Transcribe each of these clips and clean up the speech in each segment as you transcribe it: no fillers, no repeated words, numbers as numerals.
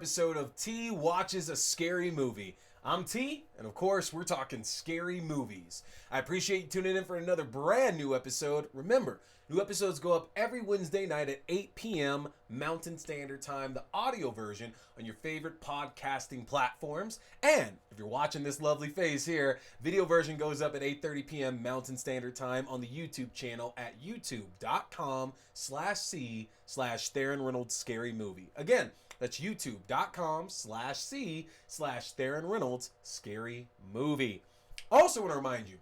episode of T Watches a Scary Movie. I'm T, and of course, we're talking scary movies. I appreciate you tuning in for another brand new episode. Remember, new episodes go up every Wednesday night at 8 p.m. Mountain Standard Time, the audio version on your favorite podcasting platforms. And if you're watching this lovely face here, video version goes up at 8:30 p.m. Mountain Standard Time on the YouTube channel at youtube.com/C/Theron Reynolds Scary Movie. Again, that's youtube.com/C/Theron Reynolds Scary Movie. Also want to remind you,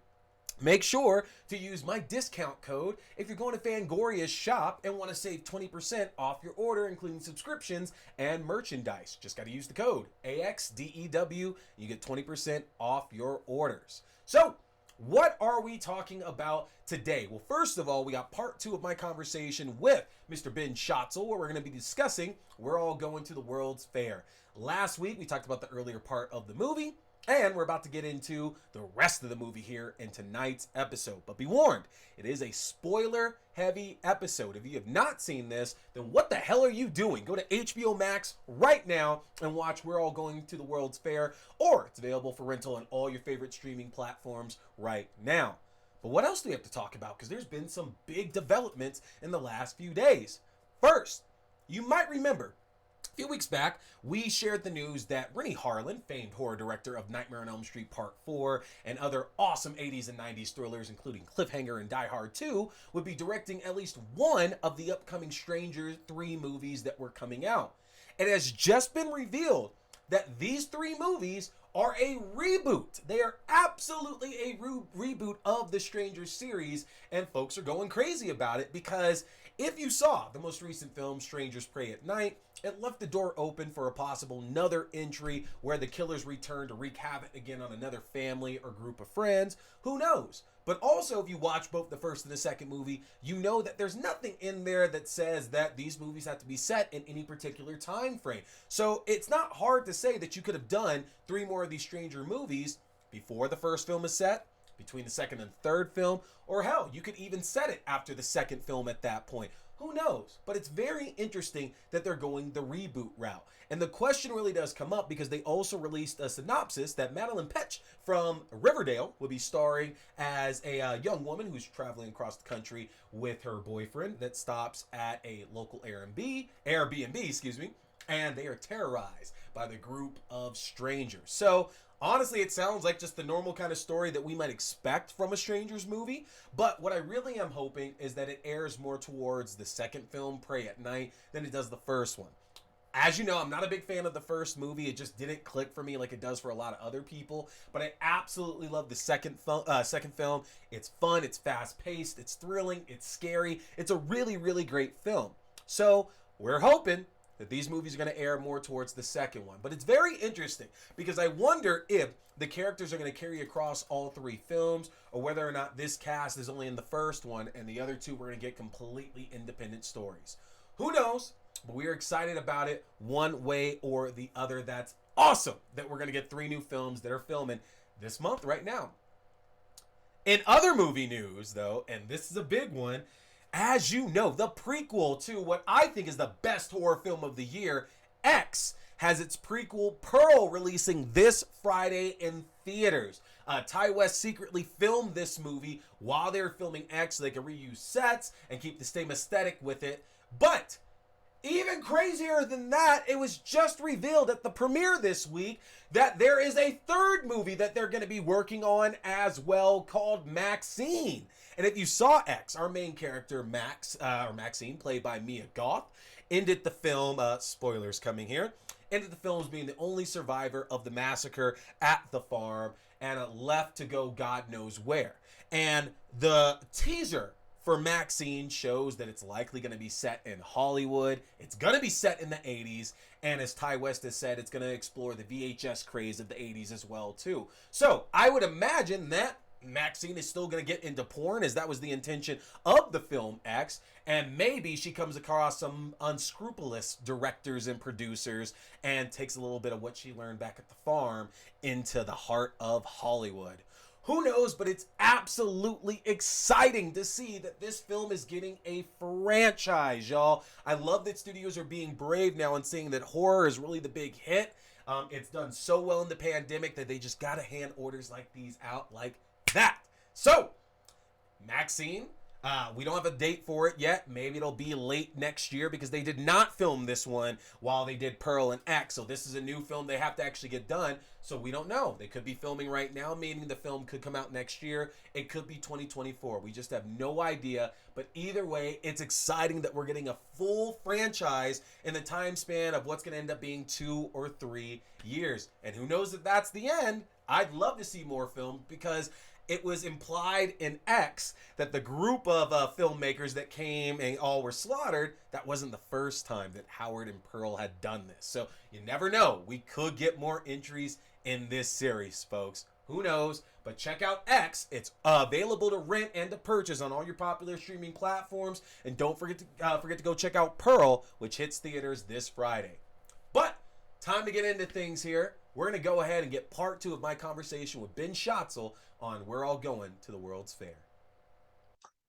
make sure to use my discount code if you're going to Fangoria's shop and want to save 20% off your order, including subscriptions and merchandise. Just got to use the code AXDEW. You get 20% off your orders. So, what are we talking about today? Well, first of all, we got part 2 of my conversation with Mr. Ben Schatzel, where we're going to be discussing We're All Going to the World's Fair. Last week, we talked about the earlier part of the movie, and we're about to get into the rest of the movie here in tonight's episode. But be warned, it is a spoiler-heavy episode. If you have not seen this, then what the hell are you doing? Go to HBO Max right now and watch We're All Going to the World's Fair, or it's available for rental on all your favorite streaming platforms right now. But what else do we have to talk about? Because there's been some big developments in the last few days. First, you might remember, a few weeks back, we shared the news that Rennie Harlan, famed horror director of Nightmare on Elm Street Part 4 and other awesome 80s and 90s thrillers, including Cliffhanger and Die Hard 2, would be directing at least one of the upcoming Stranger 3 movies that were coming out. It has just been revealed that these 3 movies are a reboot. They are absolutely a reboot of the Stranger series, and folks are going crazy about it because if you saw the most recent film, Strangers Prey at Night, it left the door open for a possible another entry where the killers return to wreak havoc again on another family or group of friends. Who knows? But also, if you watch both the first and the second movie, you know that there's nothing in there that says that these movies have to be set in any particular time frame. So it's not hard to say that you could have done 3 more of these Stranger movies before the first film is set, between the second and third film, or hell, you could even set it after the second film at that point. Who knows? But it's very interesting that they're going the reboot route. And the question really does come up because they also released a synopsis that Madeline Petch from Riverdale will be starring as a young woman who's traveling across the country with her boyfriend that stops at a local Airbnb, and they are terrorized by the group of strangers. So honestly, it sounds like just the normal kind of story that we might expect from a Strangers movie. But what I really am hoping is that it airs more towards the second film, Prey at Night, than it does the first one. As you know, I'm not a big fan of the first movie. It just didn't click for me like it does for a lot of other people. But I absolutely love the second film. It's fun, it's fast-paced, it's thrilling, it's scary. It's a really, really great film. So we're hoping that these movies are going to air more towards the second one. But it's very interesting because I wonder if the characters are going to carry across all 3 films or whether or not this cast is only in the first one and the other 2 we're going to get completely independent stories. Who knows? But we're excited about it one way or the other. That's awesome that we're going to get 3 new films that are filming this month right now. In other movie news, though, and this is a big one, as you know, the prequel to what I think is the best horror film of the year, X, has its prequel, Pearl, releasing this Friday in theaters. Ty West secretly filmed this movie while they were filming X so they could reuse sets and keep the same aesthetic with it. But even crazier than that, it was just revealed at the premiere this week that there is a 3rd movie that they're going to be working on as well called MaXXXine. And if you saw X, our main character, MaXXXine, played by Mia Goth, ended the film, spoilers coming here, ended the film as being the only survivor of the massacre at the farm and left to go God knows where. And the teaser for MaXXXine shows that it's likely going to be set in Hollywood. It's going to be set in the 80s. And as Ty West has said, it's going to explore the VHS craze of the 80s as well, too. So I would imagine that MaXXXine is still going to get into porn, as that was the intention of the film X. And maybe she comes across some unscrupulous directors and producers and takes a little bit of what she learned back at the farm into the heart of Hollywood. Who knows, but it's absolutely exciting to see that this film is getting a franchise, y'all. I love that studios are being brave now and saying that horror is really the big hit. It's done so well in the pandemic that they just gotta hand orders like these out like that. So, MaXXXine. We don't have a date for it yet. Maybe it'll be late next year because they did not film this one while they did Pearl and X. So this is a new film they have to actually get done. So we don't know. They could be filming right now, meaning the film could come out next year. It could be 2024. We just have no idea. But either way, it's exciting that we're getting a full franchise in the time span of what's going to end up being 2 or 3 years. And who knows if that's the end. I'd love to see more films because it was implied in X that the group of filmmakers that came and all were slaughtered, that wasn't the first time that Howard and Pearl had done this. So you never know. We could get more entries in this series, folks. Who knows? But check out X. It's available to rent and to purchase on all your popular streaming platforms. And don't forget to go check out Pearl, which hits theaters this Friday. But time to get into things here. We're going to go ahead and get part 2 of my conversation with Ben Schatzel on We're All Going to the World's Fair.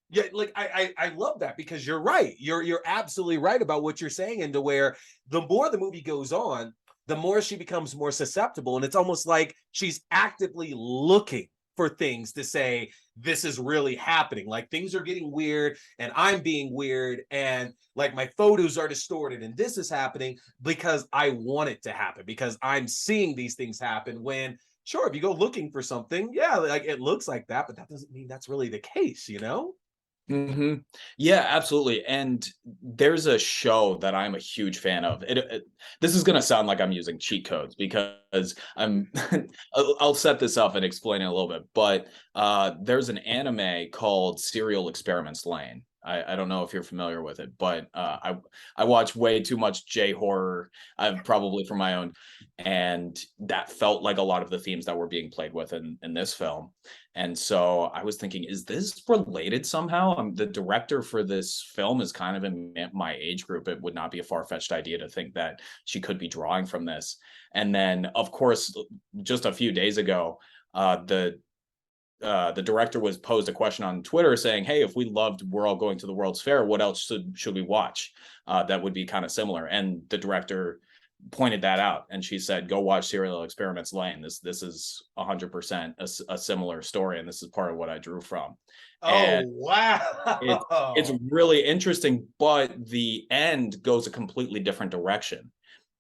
Yeah, like I love that because you're right. You're absolutely right about what you're saying, and to where the more the movie goes on, the more she becomes more susceptible, and it's almost like she's actively looking for things to say, this is really happening. Like things are getting weird and I'm being weird and like my photos are distorted and this is happening because I want it to happen, because I'm seeing these things happen when sure, if you go looking for something, yeah, like it looks like that, but that doesn't mean that's really the case, you know? hmm Yeah, absolutely. And there's a show that I'm a huge fan of. This is going to sound like I'm using cheat codes because I'm. I'll set this up and explain it a little bit. But there's an anime called Serial Experiments Lane. I don't know if you're familiar with it, but I watch way too much J horror. I've probably for my own, and that felt like a lot of the themes that were being played with in this film. And so I was thinking, is this related somehow? The director for this film is kind of in my age group. It would not be a far-fetched idea to think that she could be drawing from this. And then, of course, just a few days ago, the director was posed a question on Twitter saying, "Hey, if we loved We're All Going to the World's Fair, what else should we watch that would be kind of similar?" And the director pointed that out, and she said, "Go watch Serial Experiments Lane. This is 100% a similar story, and this is part of what I drew from." Oh, And it's wow. really interesting, but the end goes a completely different direction.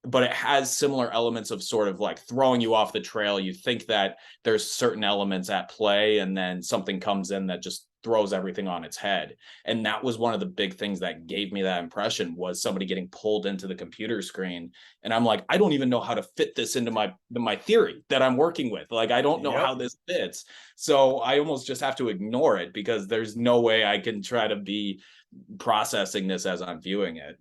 But it has similar elements of sort of like throwing you off the trail. You think that there's certain elements at play, and then something comes in that just throws everything on its head. And that was one of the big things that gave me that impression, was somebody getting pulled into the computer screen. And I'm like, I don't even know how to fit this into my theory that I'm working with. Like, I don't know how Yep. this fits. So I almost just have to ignore it because there's no way I can try to be processing this as I'm viewing it.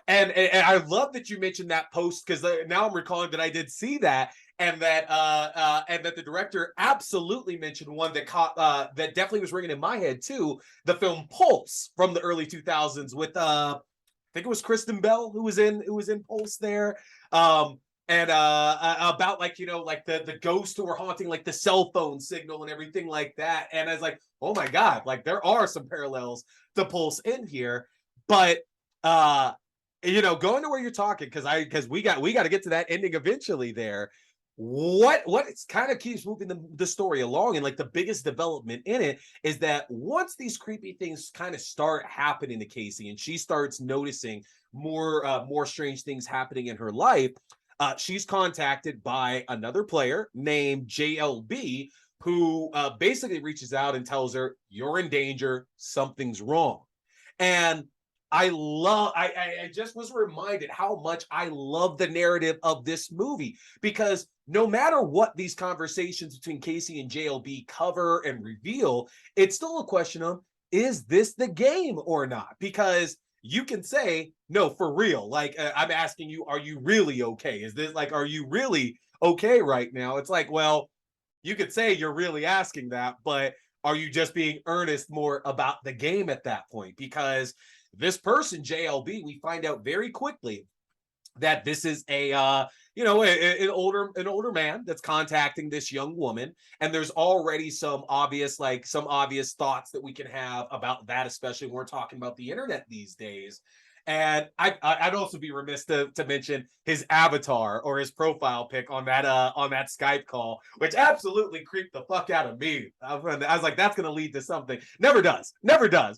And I love that you mentioned that post because now I'm recalling that I did see that, and that the director absolutely mentioned one that caught that definitely was ringing in my head too. The film Pulse from the early 2000s with I think it was Kristen Bell who was in Pulse there. And about like like the ghosts who were haunting like the cell phone signal and everything like that. And I was like, oh my god, like there are some parallels to Pulse in here, but going to where you're talking, because we got to get to that ending eventually there. What it's kind of keeps moving the story along, and like the biggest development in it is that once these creepy things kind of start happening to Casey and she starts noticing more strange things happening in her life, she's contacted by another player named JLB, who basically reaches out and tells her, you're in danger, something's wrong. And I just was reminded how much I love the narrative of this movie, because no matter what these conversations between Casey and JLB cover and reveal, it's still a question of, is this the game or not? Because you can say, no, for real. Like, I'm asking you, are you really okay? Is this like, are you really okay right now? It's like, well, you could say you're really asking that, but are you just being earnest more about the game at that point? Because this person, JLB, we find out very quickly that this is an older man that's contacting this young woman, and there's already some obvious thoughts that we can have about that, especially when we're talking about the internet these days. And I'd also be remiss to mention his avatar or his profile pic on that Skype call, which absolutely creeped the fuck out of me. I was like, that's gonna lead to something. Never does,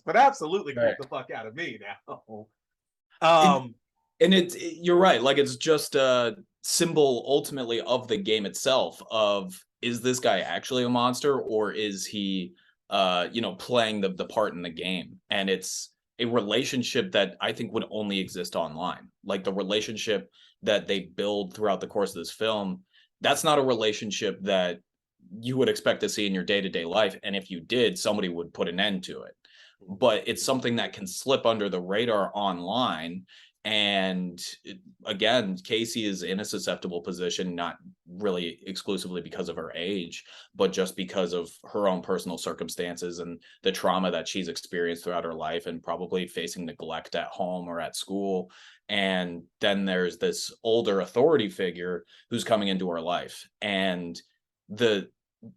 but absolutely Right. creeped the fuck out of me now. And, Um, you're right. Like it's just a symbol ultimately of the game itself of is this guy actually a monster or is he playing the part in the game? And it's a relationship that I think would only exist online. Like the relationship that they build throughout the course of this film, that's not a relationship that you would expect to see in your day-to-day life. And if you did, somebody would put an end to it. But it's something that can slip under the radar online. And again, Casey is in a susceptible position, not really exclusively because of her age, but just because of her own personal circumstances and the trauma that she's experienced throughout her life and probably facing neglect at home or at school. And then there's this older authority figure who's coming into her life. And the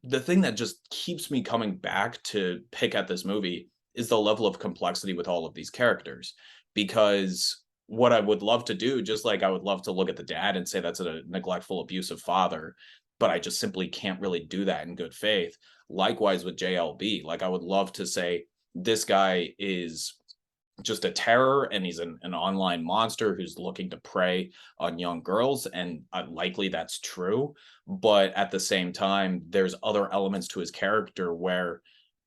the thing that just keeps me coming back to pick at this movie is the level of complexity with all of these characters. Because what I would love to do, just like I would love to look at the dad and say that's a neglectful, abusive father, but I just simply can't really do that in good faith. Likewise with JLB, like I would love to say this guy is just a terror and he's an online monster who's looking to prey on young girls, and likely that's true, but at the same time there's other elements to his character where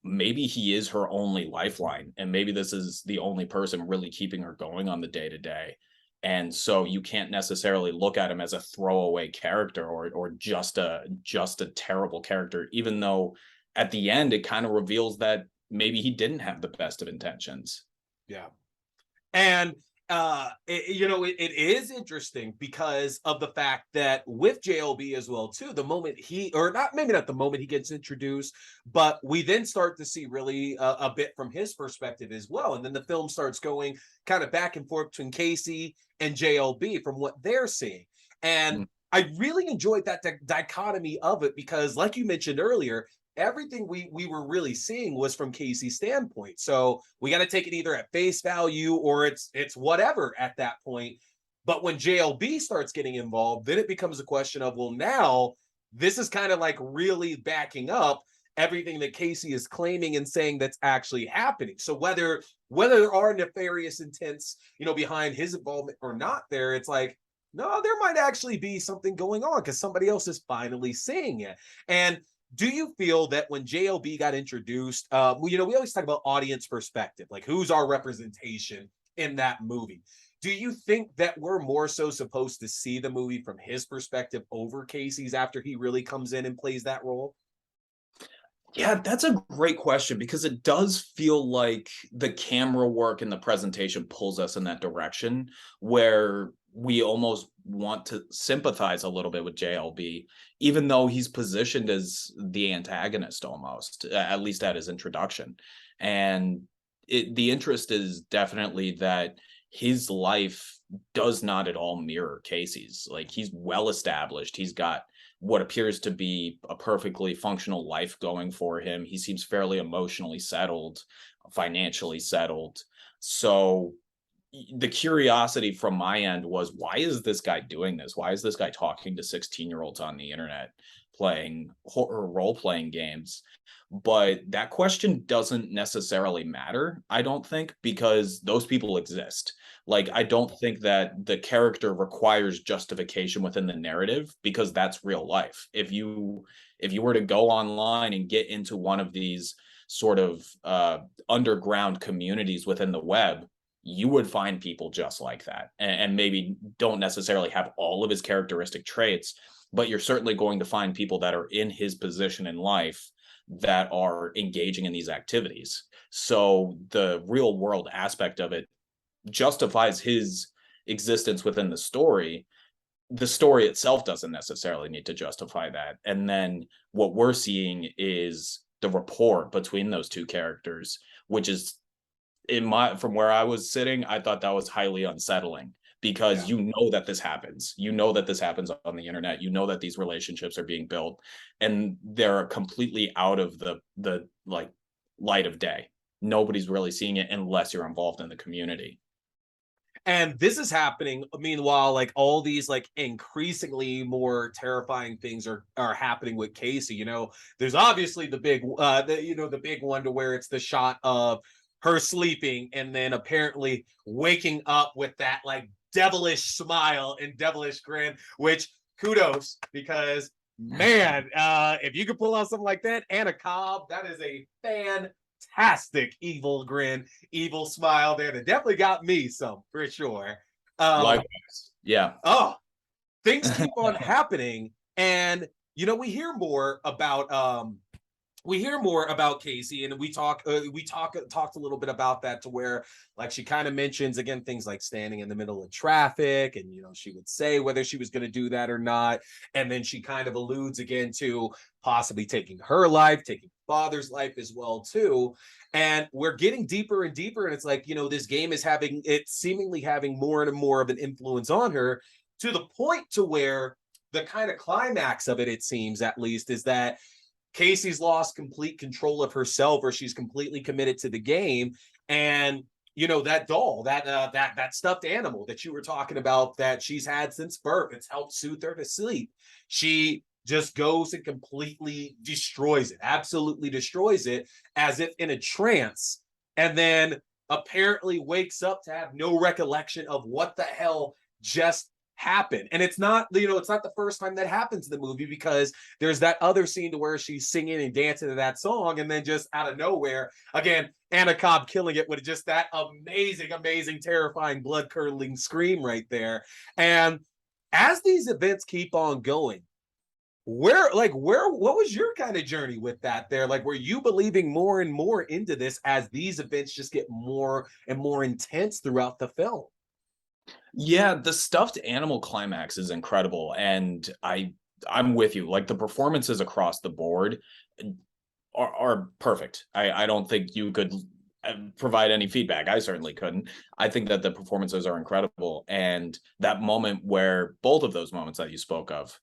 maybe he is her only lifeline and maybe this is the only person really keeping her going on the day to day. And so you can't necessarily look at him as a throwaway character or just a terrible character, even though at the end it kind of reveals that maybe he didn't have the best of intentions. yeah. And it is interesting because of the fact that with JLB as well too, the moment he, or not, maybe not the moment he gets introduced, but we then start to see really a bit from his perspective as well, and then the film starts going kind of back and forth between Casey and JLB from what they're seeing. And I really enjoyed that dichotomy of it because, like you mentioned earlier, everything we were really seeing was from Casey's standpoint. So we got to take it either at face value or it's whatever at that point. But when JLB starts getting involved, then it becomes a question of, well, now this is kind of like really backing up everything that Casey is claiming and saying that's actually happening. So whether there are nefarious intents, behind his involvement or not, it's like, no, there might actually be something going on because somebody else is finally seeing it. And do you feel that when JLB got introduced, we always talk about audience perspective, like who's our representation in that movie? Do you think that we're more so supposed to see the movie from his perspective over Casey's after he really comes in and plays that role? Yeah, that's a great question because it does feel like the camera work and the presentation pulls us in that direction where we almost want to sympathize a little bit with JLB, even though he's positioned as the antagonist almost, at least at his introduction. And the interest is definitely that his life does not at all mirror Casey's. Like he's well established. He's got what appears to be a perfectly functional life going for him. He seems fairly emotionally settled, financially settled. So the curiosity from my end was, why is this guy doing this? Why is this guy talking to 16-year-olds on the internet playing horror role-playing games? But that question doesn't necessarily matter, I don't think, because those people exist. Like, I don't think that the character requires justification within the narrative because that's real life. If you were to go online and get into one of these sort of underground communities within the web, you would find people just like that, and maybe don't necessarily have all of his characteristic traits, but you're certainly going to find people that are in his position in life that are engaging in these activities. So the real world aspect of it justifies his existence within the story. The story itself doesn't necessarily need to justify that. And then what we're seeing is the rapport between those two characters, which is from where I was sitting, I thought that was highly unsettling because Yeah. you know that this happens. You know that this happens on the internet. You know that these relationships are being built, and they're completely out of the like light of day. Nobody's really seeing it unless you're involved in the community. And this is happening meanwhile, like all these like increasingly more terrifying things are happening with Casey. There's obviously the big one to where it's the shot of her sleeping and then apparently waking up with that like devilish smile and devilish grin, which kudos, because man, if you could pull out something like that, Anna Cobb, that is a fantastic evil grin, evil smile there that definitely got me some for sure. Likewise. Yeah. Oh, things keep on happening, and we hear more about Casey, and we talked a little bit about that, to where like she kind of mentions again things like standing in the middle of traffic, and she would say whether she was going to do that or not, and then she kind of alludes again to possibly taking her life, taking father's life as well too. And we're getting deeper and deeper, and it's like this game is seemingly having more and more of an influence on her, to the point to where the kind of climax of it seems, at least, is that Casey's lost complete control of herself, or she's completely committed to the game. And that doll, that stuffed animal that you were talking about, that she's had since birth, it's helped soothe her to sleep. She just goes and completely destroys it, absolutely destroys it, as if in a trance, and then apparently wakes up to have no recollection of what the hell just happened. And it's not the first time that happens in the movie, because there's that other scene to where she's singing and dancing to that song, and then just out of nowhere, again, Anna Cobb killing it with just that amazing, terrifying, blood-curdling scream right there. And as these events keep on going, what was your kind of journey with that there? Like, were you believing more and more into this as these events just get more and more intense throughout the film? Yeah, the stuffed animal climax is incredible, and I'm with you. Like the performances across the board are perfect. I don't think you could provide any feedback. I certainly couldn't. I think that the performances are incredible, and that moment where both of those moments that you spoke of,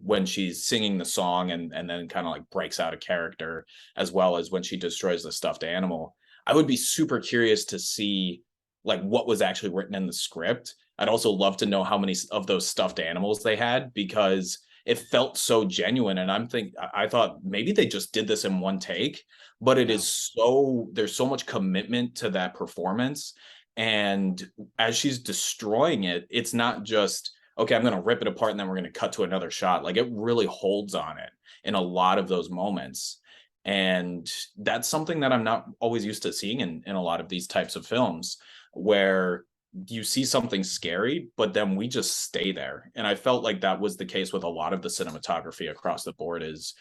when she's singing the song and then kind of like breaks out of character, as well as when she destroys the stuffed animal. I would be super curious to see like what was actually written in the script. I'd also love to know how many of those stuffed animals they had, because it felt so genuine. And I thought maybe they just did this in one take, but it Yeah. is so, there's so much commitment to that performance. And as she's destroying it, it's not just, okay, I'm going to rip it apart and then we're going to cut to another shot. Like it really holds on it in a lot of those moments. And that's something that I'm not always used to seeing in a lot of these types of films, where you see something scary, but then we just stay there. And I felt like that was the case with a lot of the cinematography across the board. Is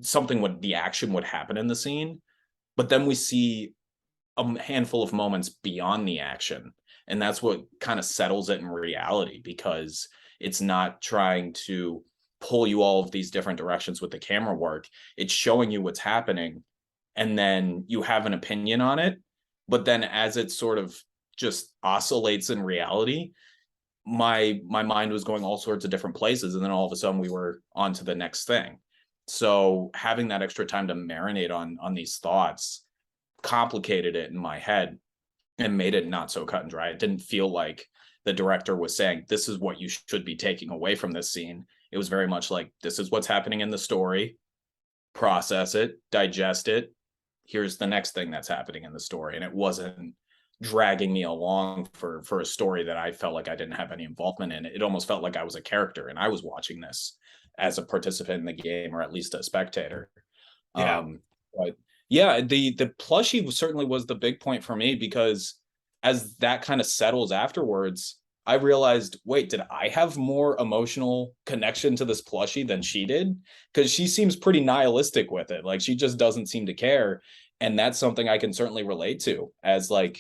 something would the action would happen in the scene, but then we see a handful of moments beyond the action. And that's what kind of settles it in reality, because it's not trying to pull you all of these different directions with the camera work. It's showing you what's happening, and then you have an opinion on it. But then as it sort of just oscillates in reality, my mind was going all sorts of different places. And then all of a sudden we were on to the next thing. So having that extra time to marinate on these thoughts complicated it in my head and made it not so cut and dry. It didn't feel like the director was saying, this is what you should be taking away from this scene. It was very much like, this is what's happening in the story, process it, digest it. Here's the next thing that's happening in the story. And it wasn't dragging me along for a story that I felt like I didn't have any involvement in. It almost felt like I was a character and I was watching this as a participant in the game, or at least a spectator. Yeah. But yeah, the plushie certainly was the big point for me, because as that kind of settles afterwards, I realized, wait, did I have more emotional connection to this plushie than she did? Because she seems pretty nihilistic with it. Like she just doesn't seem to care. And that's something I can certainly relate to, as like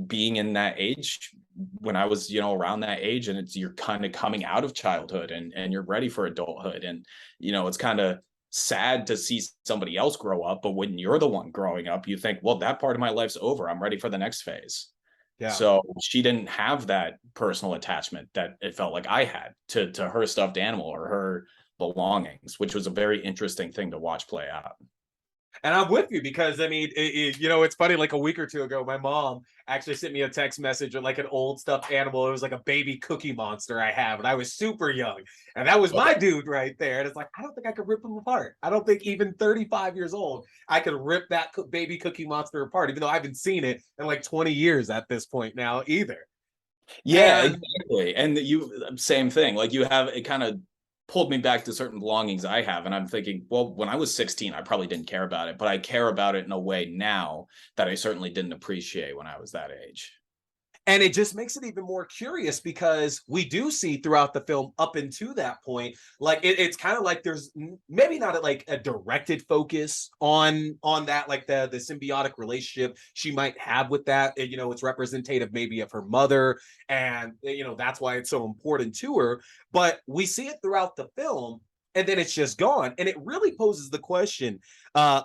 being in that age, when I was, around that age, and you're kind of coming out of childhood and you're ready for adulthood. And, it's kind of sad to see somebody else grow up. But when you're the one growing up, you think, well, that part of my life's over. I'm ready for the next phase. Yeah. So she didn't have that personal attachment that it felt like I had to her stuffed animal or her belongings, which was a very interesting thing to watch play out. And I'm with you because I mean, it's funny. Like a week or two ago, my mom actually sent me a text message with like an old stuffed animal. It was like a baby Cookie Monster I have, and I was super young, and that was my dude right there. And it's like I don't think I could rip him apart. I don't think even 35 years old I could rip that baby Cookie Monster apart, even though I haven't seen it in like 20 years at this point now either. Yeah, And exactly. And you same thing. Like you have it kind of pulled me back to certain belongings I have. And I'm thinking, well, when I was 16, I probably didn't care about it, but I care about it in a way now that I certainly didn't appreciate when I was that age. And it just makes it even more curious because we do see throughout the film up into that point, like it's kind of like there's maybe not like a directed focus on that, like the symbiotic relationship she might have with that. It's representative maybe of her mother, and that's why it's so important to her. But we see it throughout the film, and then it's just gone, and it really poses the question,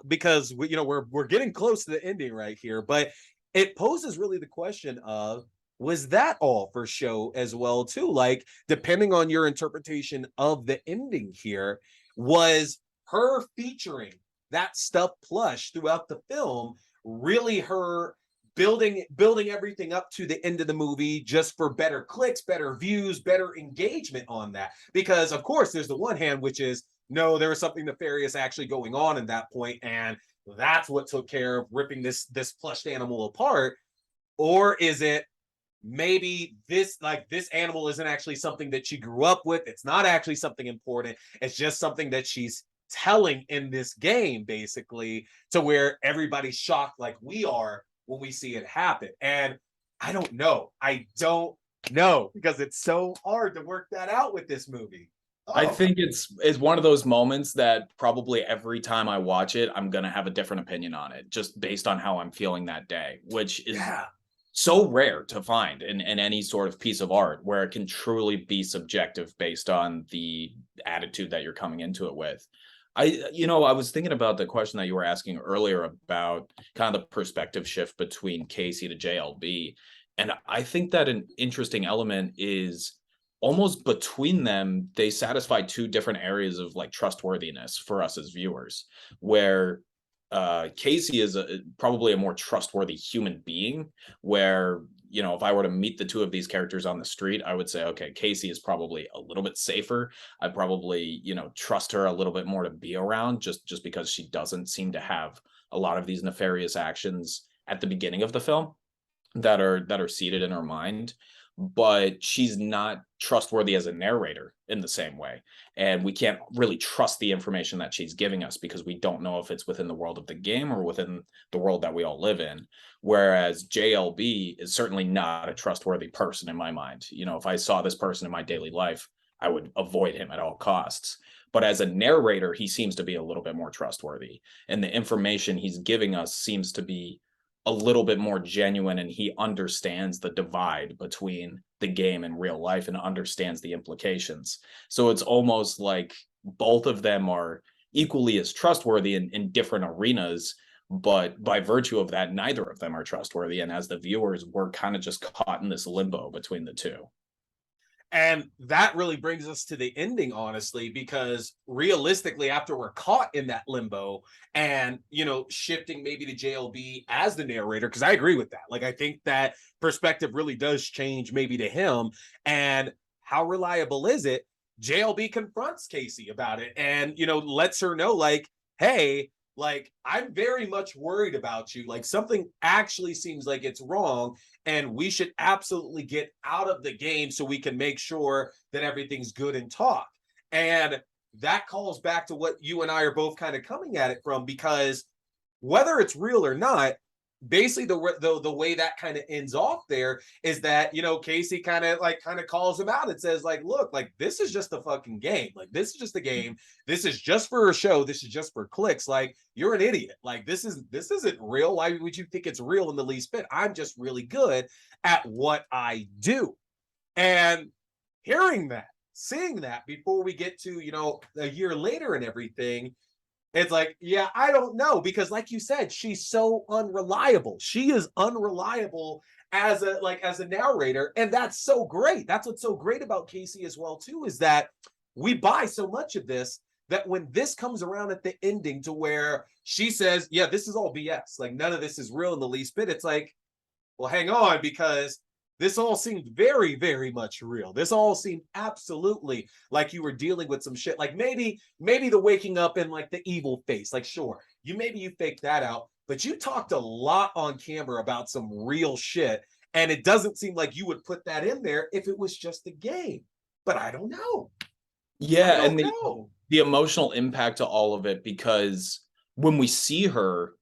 because we're getting close to the ending right here, but it poses really the question of, was that all for show as well too? Like, depending on your interpretation of the ending here, was her featuring that stuffed plush throughout the film really her building everything up to the end of the movie just for better clicks, better views, better engagement on that? Because of course there's the one hand, which is no, there was something nefarious actually going on in that point, and that's what took care of ripping this plushed animal apart. Or is it maybe this animal isn't actually something that she grew up with, it's not actually something important, it's just something that she's telling in this game, basically, to where everybody's shocked like we are when we see it happen? And I don't know because it's so hard to work that out with this movie. I Oh, think it's one of those moments that probably every time I watch it, I'm gonna have a different opinion on it, just based on how I'm feeling that day, which is yeah. so rare to find in any sort of piece of art where it can truly be subjective based on the attitude that you're coming into it with. I was thinking about the question that you were asking earlier about kind of the perspective shift between Casey to JLB. And I think that an interesting element is almost between them, they satisfy two different areas of like trustworthiness for us as viewers, where Casey is probably a more trustworthy human being. Where if I were to meet the two of these characters on the street, I would say, okay, Casey is probably a little bit safer. I probably trust her a little bit more to be around, just because she doesn't seem to have a lot of these nefarious actions at the beginning of the film that are seated in her mind, but she's not trustworthy as a narrator in the same way, and we can't really trust the information that she's giving us because we don't know if it's within the world of the game or within the world that we all live in. Whereas JLB is certainly not a trustworthy person in my mind. If I saw this person in my daily life, I would avoid him at all costs. But as a narrator, he seems to be a little bit more trustworthy, and the information he's giving us seems to be a little bit more genuine, and he understands the divide between the game and real life and understands the implications. So it's almost like both of them are equally as trustworthy in different arenas, but by virtue of that, neither of them are trustworthy. And as the viewers, we're kind of just caught in this limbo between the two. And that really brings us to the ending, honestly, because realistically, after we're caught in that limbo and, shifting maybe to JLB as the narrator, because I agree with that. Like, I think that perspective really does change maybe to him. And how reliable is it? JLB confronts Casey about it and, lets her know, like, hey, like, I'm very much worried about you. Like, something actually seems like it's wrong, and we should absolutely get out of the game so we can make sure that everything's good and talk. And that calls back to what you and I are both kind of coming at it from, because whether it's real or not, basically the way that kind of ends off there is that Casey kind of calls him out and says, like, look, like, this is just a fucking game, like, this is just a game, this is just for a show, this is just for clicks, like, you're an idiot, like, this isn't real, why would you think it's real in the least bit? I'm just really good at what I do. And hearing that, seeing that before we get to a year later and everything, it's like, yeah, I don't know, because like you said, she's so unreliable. She is unreliable as a narrator, and that's so great. That's what's so great about Casey as well too, is that we buy so much of this that when this comes around at the ending to where she says, yeah, this is all BS, like none of this is real in the least bit, it's like, well, hang on, because this all seemed very, very much real. This all seemed absolutely like you were dealing with some shit. Like maybe the waking up in like the evil face. Like, sure, you faked that out, but you talked a lot on camera about some real shit. And it doesn't seem like you would put that in there if it was just a game. But I don't know. I Yeah, don't and know. the emotional impact to all of it, because when we see her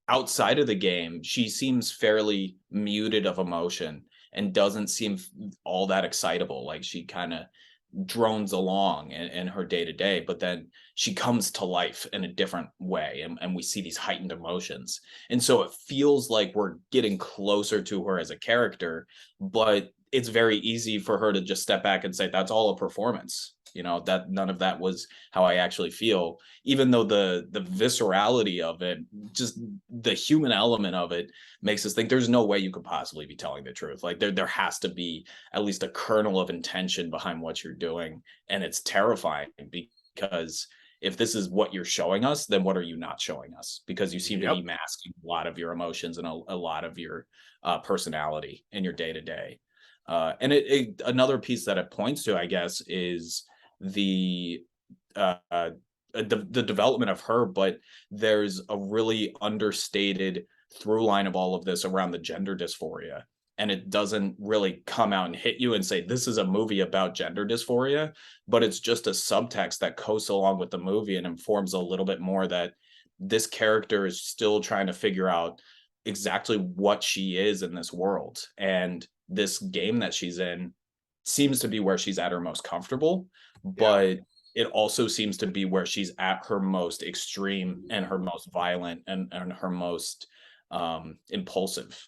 outside of the game, she seems fairly muted of emotion and doesn't seem all that excitable. Like she kind of drones along in her day to day, but then she comes to life in a different way, and we see these heightened emotions. And so it feels like we're getting closer to her as a character, but it's very easy for her to just step back and say that's all a performance. That none of that was how I actually feel, even though the viscerality of it, just the human element of it, makes us think there's no way you could possibly be telling the truth. Like there has to be at least a kernel of intention behind what you're doing. And it's terrifying, because if this is what you're showing us, then what are you not showing us? Because you seem to Yep. be masking a lot of your emotions and a lot of your personality in your day to day. And another piece that it points to, I guess, is the the development of her, but there's a really understated through line of all of this around the gender dysphoria. And it doesn't really come out and hit you and say, this is a movie about gender dysphoria, but it's just a subtext that coasts along with the movie and informs a little bit more that this character is still trying to figure out exactly what she is in this world. And this game that she's in seems to be where she's at her most comfortable, Yeah. but it also seems to be where she's at her most extreme and her most violent and her most impulsive.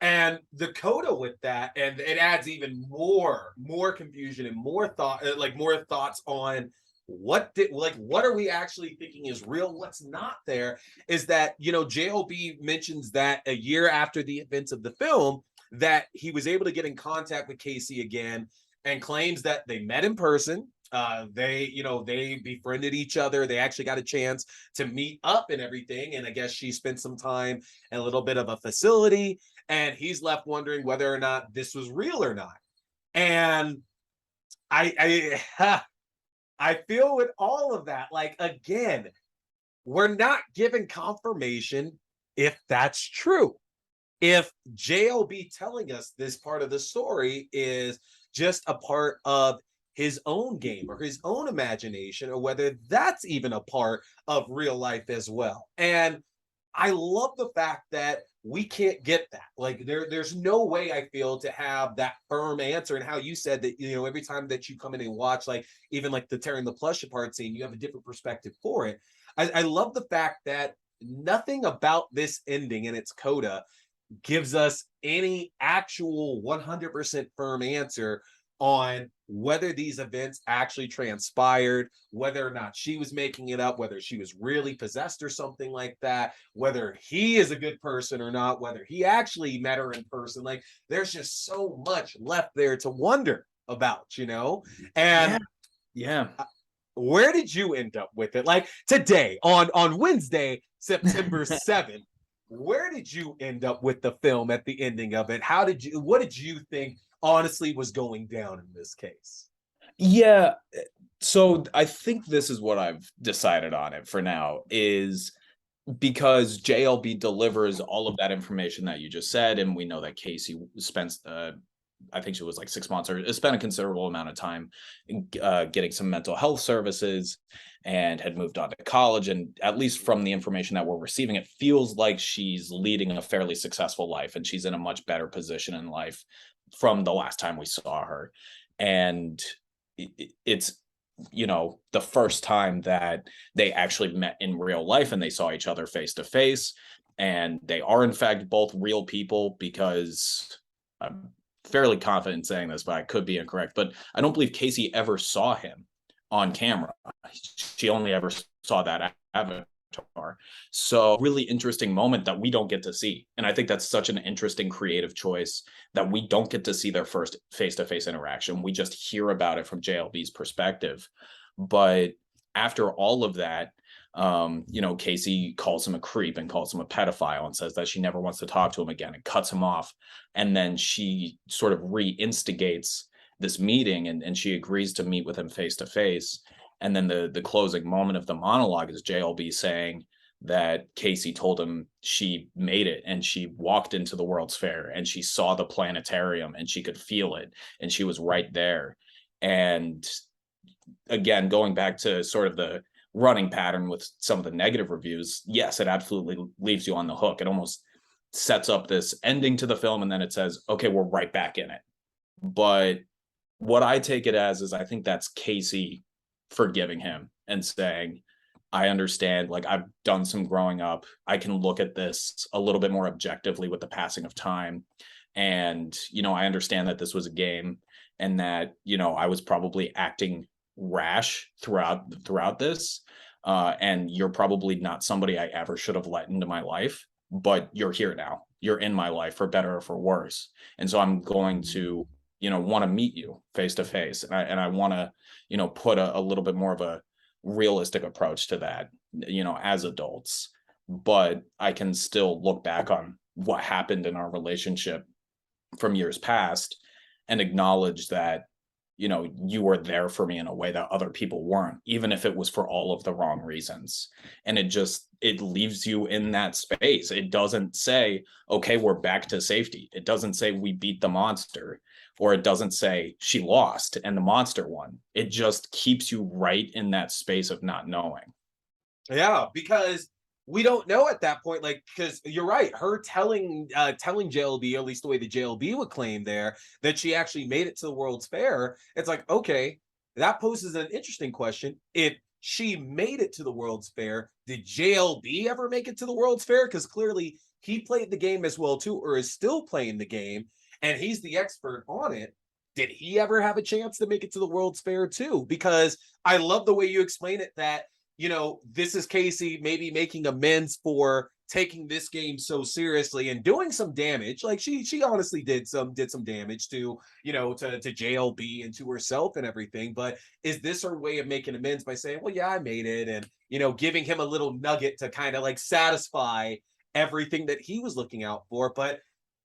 And the coda with that, and it adds even more confusion and more thought, like more thoughts on what are we actually thinking is real, what's not there, is that JLB mentions that a year after the events of the film, that he was able to get in contact with Casey again, and claims that they met in person. They befriended each other. They actually got a chance to meet up and everything. And I guess she spent some time in a little bit of a facility, and he's left wondering whether or not this was real or not. And I I feel with all of that, like, again, we're not given confirmation if that's true. If JLB telling us this part of the story is just a part of his own game or his own imagination, or whether that's even a part of real life as well. And I love the fact that we can't get that. Like there's no way, I feel, to have that firm answer. And how you said that, every time that you come in and watch, like even like the tearing the plush apart scene, you have a different perspective for it. I love the fact that nothing about this ending and its coda gives us any actual 100% firm answer on whether these events actually transpired, whether or not she was making it up, whether she was really possessed or something like that, whether he is a good person or not, whether he actually met her in person. Like, there's just so much left there to wonder about. Yeah. And Yeah. where did you end up with it? Like today, on Wednesday, September 7th, where did you end up with the film at the ending of it? What did you think honestly was going down in this case? Yeah. So I think this is what I've decided on it for now, is because JLB delivers all of that information that you just said, and we know that Casey spent, I think she was like 6 months, or spent a considerable amount of time getting some mental health services, and had moved on to college. And at least from the information that we're receiving, it feels like she's leading a fairly successful life, and she's in a much better position in life from the last time we saw her. And it's the first time that they actually met in real life and they saw each other face to face, and they are in fact both real people, because I'm fairly confident in saying this, but I could be incorrect, but I don't believe Casey ever saw him on camera. She only ever saw that avatar. avatar. So really interesting moment that we don't get to see. And I think that's such an interesting creative choice that we don't get to see their first face-to-face interaction. We just hear about it from JLB's perspective. But after all of that, Casey calls him a creep and calls him a pedophile and says that she never wants to talk to him again and cuts him off. And then she sort of re-instigates this meeting, and she agrees to meet with him face to face. And then the closing moment of the monologue is JLB saying that Casey told him she made it and she walked into the World's Fair and she saw the planetarium and she could feel it and she was right there. And again, going back to sort of the running pattern with some of the negative reviews, yes, it absolutely leaves you on the hook. It almost sets up this ending to the film and then it says, okay, we're right back in it. But what I take it as is I think that's Casey forgiving him and saying, I understand, like I've done some growing up. I can look at this a little bit more objectively with the passing of time. And, I understand that this was a game and that, I was probably acting rash throughout this. And you're probably not somebody I ever should have let into my life, but you're here now. You're in my life for better or for worse. And so I'm going to want to meet you face to face. And I want to, put a little bit more of a realistic approach to that, as adults. But I can still look back on what happened in our relationship from years past and acknowledge that, you were there for me in a way that other people weren't, even if it was for all of the wrong reasons. And it leaves you in that space. It doesn't say, okay, we're back to safety. It doesn't say we beat the monster, or it doesn't say she lost and the monster won. It just keeps you right in that space of not knowing. Yeah, because we don't know at that point, like, because you're right, her telling JLB, at least the way the JLB would claim there, that she actually made it to the World's Fair. It's like, okay, that poses an interesting question. If she made it to the World's Fair, did JLB ever make it to the World's Fair? Because clearly he played the game as well too, or is still playing the game, and he's the expert on it. Did he ever have a chance to make it to the World's Fair too? Because I love the way you explain it, that this is Casey maybe making amends for taking this game so seriously and doing some damage. Like she honestly did some damage to, to JLB and to herself and everything. But is this her way of making amends by saying, well, yeah, I made it, and giving him a little nugget to kind of like satisfy everything that he was looking out for? But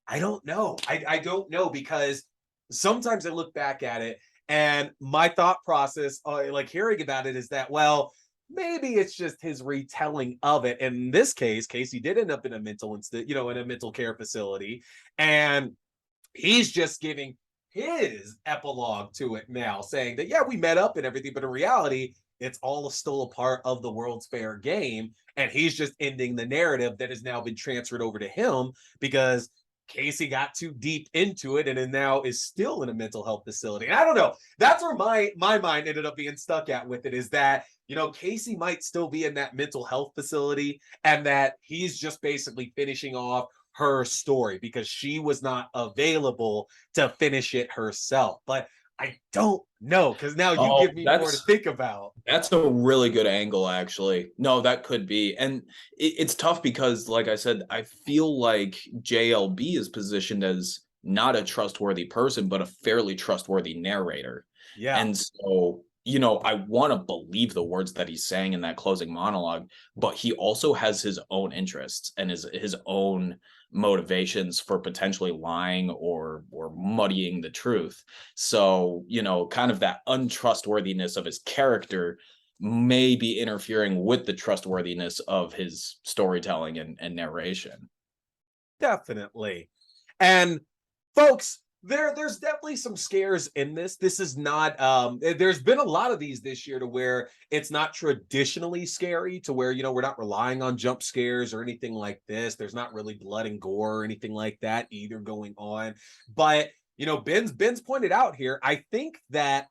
I don't know. I don't know, because sometimes I look back at it and my thought process, like hearing about it, is that, well, maybe it's just his retelling of it. And in this case, Casey did end up in a in a mental care facility, and he's just giving his epilogue to it now, saying that, yeah, we met up and everything, but in reality, it's all still a part of the World's Fair game. And he's just ending the narrative that has now been transferred over to him because Casey got too deep into it and then now is still in a mental health facility. And I don't know. That's where my mind ended up being stuck at with it, is that, Casey might still be in that mental health facility and that he's just basically finishing off her story because she was not available to finish it herself. But I don't know, because now you Oh, give me more to think about. that's a really good angle, actually. No, that could be. And it's tough because, like I said, I feel like JLB is positioned as not a trustworthy person, but a fairly trustworthy narrator. Yeah. And so, I want to believe the words that he's saying in that closing monologue, but he also has his own interests and his own motivations for potentially lying or muddying the truth. So, kind of that untrustworthiness of his character may be interfering with the trustworthiness of his storytelling and narration. Definitely. And folks, there's definitely some scares in this. This is not there's been a lot of these this year to where it's not traditionally scary, to where we're not relying on jump scares or anything like this. There's not really blood and gore or anything like that either going on. But Ben's pointed out here, I think that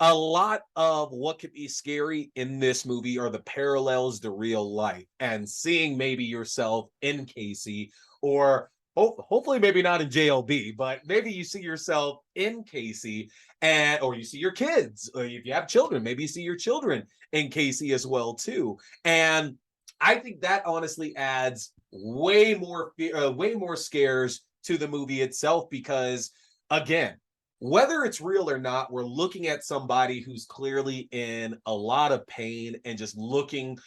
a lot of what could be scary in this movie are the parallels to real life, and seeing maybe yourself in Casey, or hopefully maybe not in JLB, but maybe you see yourself in Casey, or you see your kids, or if you have children, maybe you see your children in Casey as well too. And I think that honestly adds way more scares to the movie itself because, again, whether it's real or not, we're looking at somebody who's clearly in a lot of pain and just looking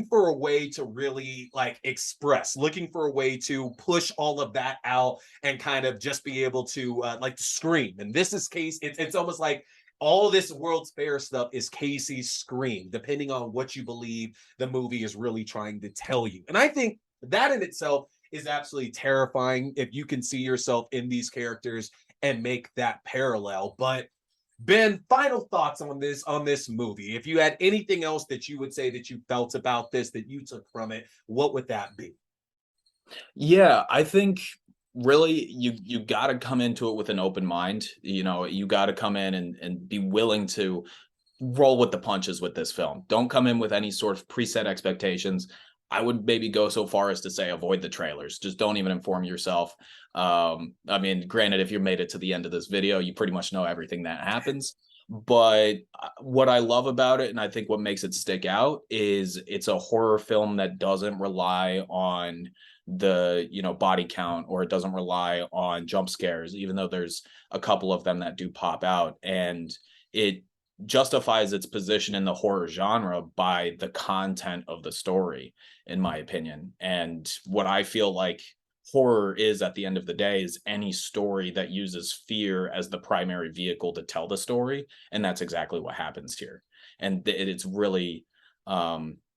for a way to really like express, looking for a way to push all of that out and kind of just be able to like to scream. And this is case, it's almost like all this World's Fair stuff is Casey's scream, depending on what you believe the movie is really trying to tell you. And I think that in itself is absolutely terrifying if you can see yourself in these characters and make that parallel. But Ben, final thoughts on this movie. If you had anything else that you would say that you felt about this that you took from it, what would that be? Yeah, I think really you got to come into it with an open mind. You got to come in and be willing to roll with the punches with this film. Don't come in with any sort of preset expectations. I would maybe go so far as to say avoid the trailers. Just don't even inform yourself. I mean, granted, if you made it to the end of this video, you pretty much know everything that happens. But what I love about it, and I think what makes it stick out, is it's a horror film that doesn't rely on the body count, or it doesn't rely on jump scares, even though there's a couple of them that do pop out, and it justifies its position in the horror genre by the content of the story, in my opinion. And what I feel like horror is at the end of the day is any story that uses fear as the primary vehicle to tell the story, and that's exactly what happens here. And it's really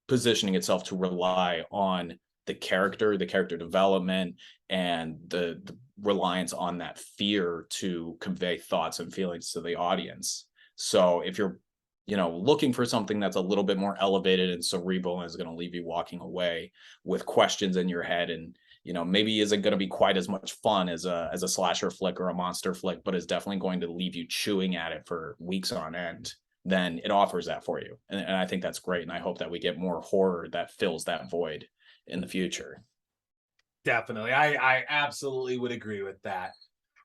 positioning itself to rely on the character development, and the reliance on that fear to convey thoughts and feelings to the audience. So if you're looking for something that's a little bit more elevated and cerebral and is going to leave you walking away with questions in your head, and maybe isn't going to be quite as much fun as a slasher flick or a monster flick, but is definitely going to leave you chewing at it for weeks on end, then it offers that for you. And I think that's great. And I hope that we get more horror that fills that void in the future. Definitely. I absolutely would agree with that.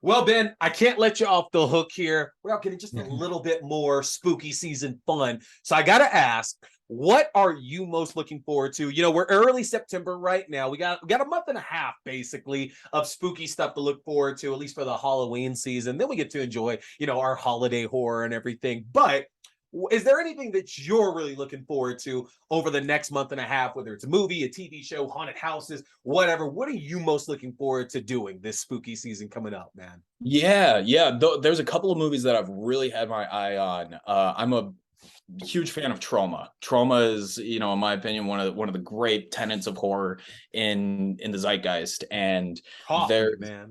Well, Ben, I can't let you off the hook here without getting just a little bit more spooky season fun. So I got to ask, what are you most looking forward to? We're early September right now. We got a month and a half basically of spooky stuff to look forward to, at least for the Halloween season. Then we get to enjoy, our holiday horror and everything. But is there anything that you're really looking forward to over the next month and a half, whether it's a movie, a TV show, haunted houses, whatever? What are you most looking forward to doing this spooky season coming up, man? Yeah. There's a couple of movies that I've really had my eye on. I'm a huge fan of Trauma. Trauma is, in my opinion, one of the great tenets of horror in the zeitgeist. And Coffee, there, man.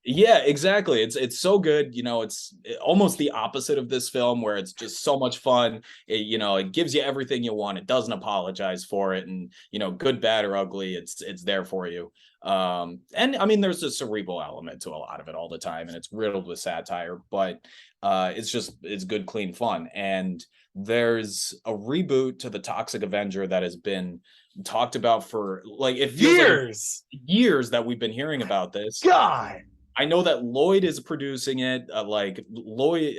yeah, exactly. It's so good. It's almost the opposite of this film, where it's just so much fun. It gives you everything you want. It doesn't apologize for it, and good, bad, or ugly, it's there for you. And I mean, there's a cerebral element to a lot of it all the time, and it's riddled with satire, but it's good, clean fun. And there's a reboot to the Toxic Avenger that has been talked about for, like, it feels Years. like years that we've been hearing about this. God. I know that Lloyd is producing it. Like Lloyd,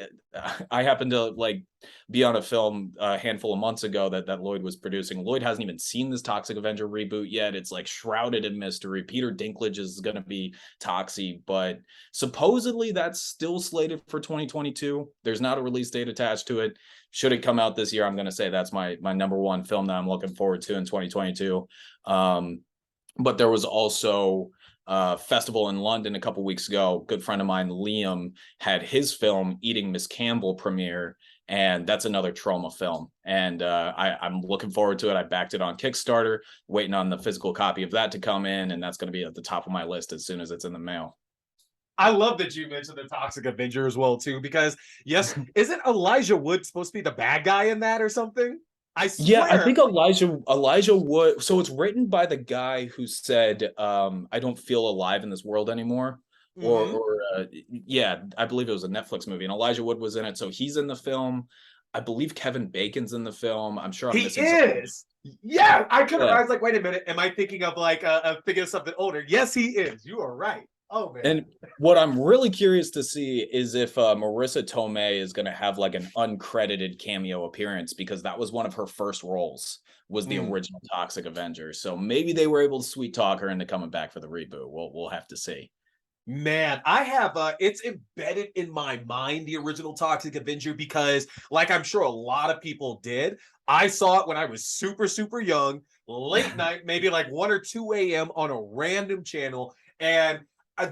I happened to be on a film a handful of months ago that Lloyd was producing. Lloyd hasn't even seen this Toxic Avenger reboot yet. It's like shrouded in mystery. Peter Dinklage is going to be Toxie, but supposedly that's still slated for 2022. There's not a release date attached to it. Should it come out this year, I'm going to say that's my number one film that I'm looking forward to in 2022. But there was also festival in London a couple weeks ago. Good friend of mine, Liam, had his film Eating Miss Campbell premiere, and that's another Trauma film. And I'm looking forward to it. I backed it on Kickstarter, waiting on the physical copy of that to come in, and that's going to be at the top of my list as soon as it's in the mail. I love that you mentioned the Toxic Avenger as well, too, because yes, isn't Elijah Wood supposed to be the bad guy in that or something? I Yeah, I swear. think Elijah Wood. So it's written by the guy who said, "I don't feel alive in this world anymore." Mhm. Yeah, I believe it was a Netflix movie, and Elijah Wood was in it. So he's in the film. I believe Kevin Bacon's in the film. I'm sure I'm He missing something. is. Yeah, I could. Yeah. I was like, wait a minute. Am I thinking of thinking of something older? Yes, he is. You are right. Oh man. And what I'm really curious to see is if Marissa Tomei is going to have like an uncredited cameo appearance, because that was one of her first roles was the original Toxic Avenger. So maybe they were able to sweet talk her into coming back for the reboot. We'll have to see. Man, I have it's embedded in my mind, the original Toxic Avenger, because like I'm sure a lot of people did, I saw it when I was super, super young, late night, maybe like 1 or 2 a.m. on a random channel. And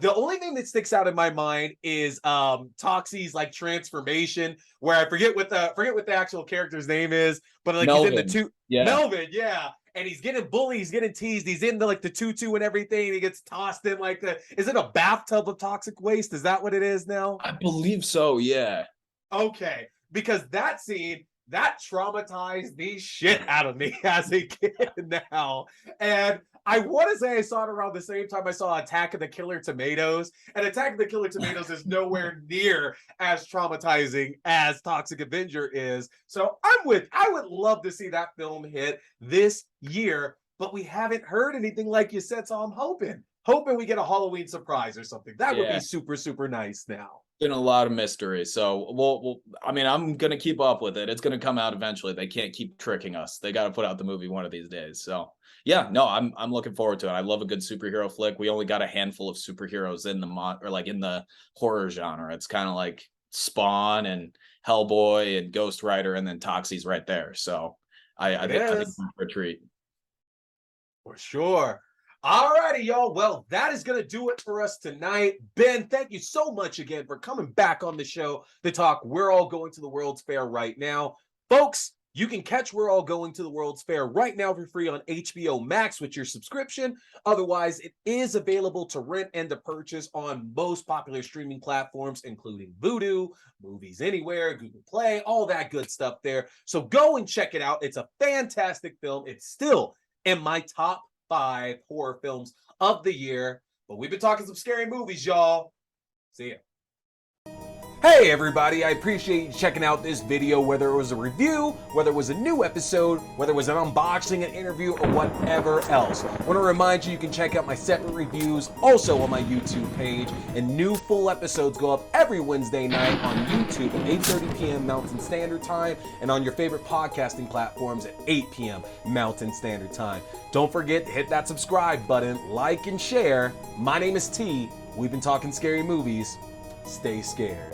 the only thing that sticks out in my mind is Toxie's like transformation, where I forget what the actual character's name is, but like Melvin. he's in the two Melvin, yeah. And he's getting bullied, he's getting teased, he's in the tutu and everything, and he gets tossed in like is it a bathtub of toxic waste? Is that what it is now? I believe so, yeah. Okay, because that scene, that traumatized the shit out of me as a kid now. And I want to say I saw it around the same time I saw Attack of the Killer Tomatoes. And Attack of the Killer Tomatoes is nowhere near as traumatizing as Toxic Avenger is. So I would love to see that film hit this year, but we haven't heard anything like you said. So I'm hoping we get a Halloween surprise or something. That would be super, super nice now. Been a lot of mystery, so we'll I mean, I'm gonna keep up with it. It's gonna come out eventually. They can't keep tricking us. They got to put out the movie one of these days. So yeah, no, I'm looking forward to it. I love a good superhero flick. We only got a handful of superheroes in in the horror genre. It's kind of like Spawn and Hellboy and Ghost Rider, and then Toxie's right there. So I think it's for a treat. For sure. Alrighty, y'all. Well, that is going to do it for us tonight. Ben, thank you so much again for coming back on the show to talk We're All Going to the World's Fair right now. Folks, you can catch We're All Going to the World's Fair right now for free on HBO Max with your subscription. Otherwise, it is available to rent and to purchase on most popular streaming platforms, including Vudu, Movies Anywhere, Google Play, all that good stuff there. So go and check it out. It's a fantastic film. It's still in my top 5 horror films of the year. But we've been talking some scary movies, y'all. See ya. Hey everybody, I appreciate you checking out this video, whether it was a review, whether it was a new episode, whether it was an unboxing, an interview, or whatever else. I want to remind you can check out my separate reviews also on my YouTube page, and new full episodes go up every Wednesday night on YouTube at 8:30 p.m. Mountain Standard Time, and on your favorite podcasting platforms at 8 p.m. Mountain Standard Time. Don't forget to hit that subscribe button, like and share. My name is T. We've been talking scary movies. Stay scared.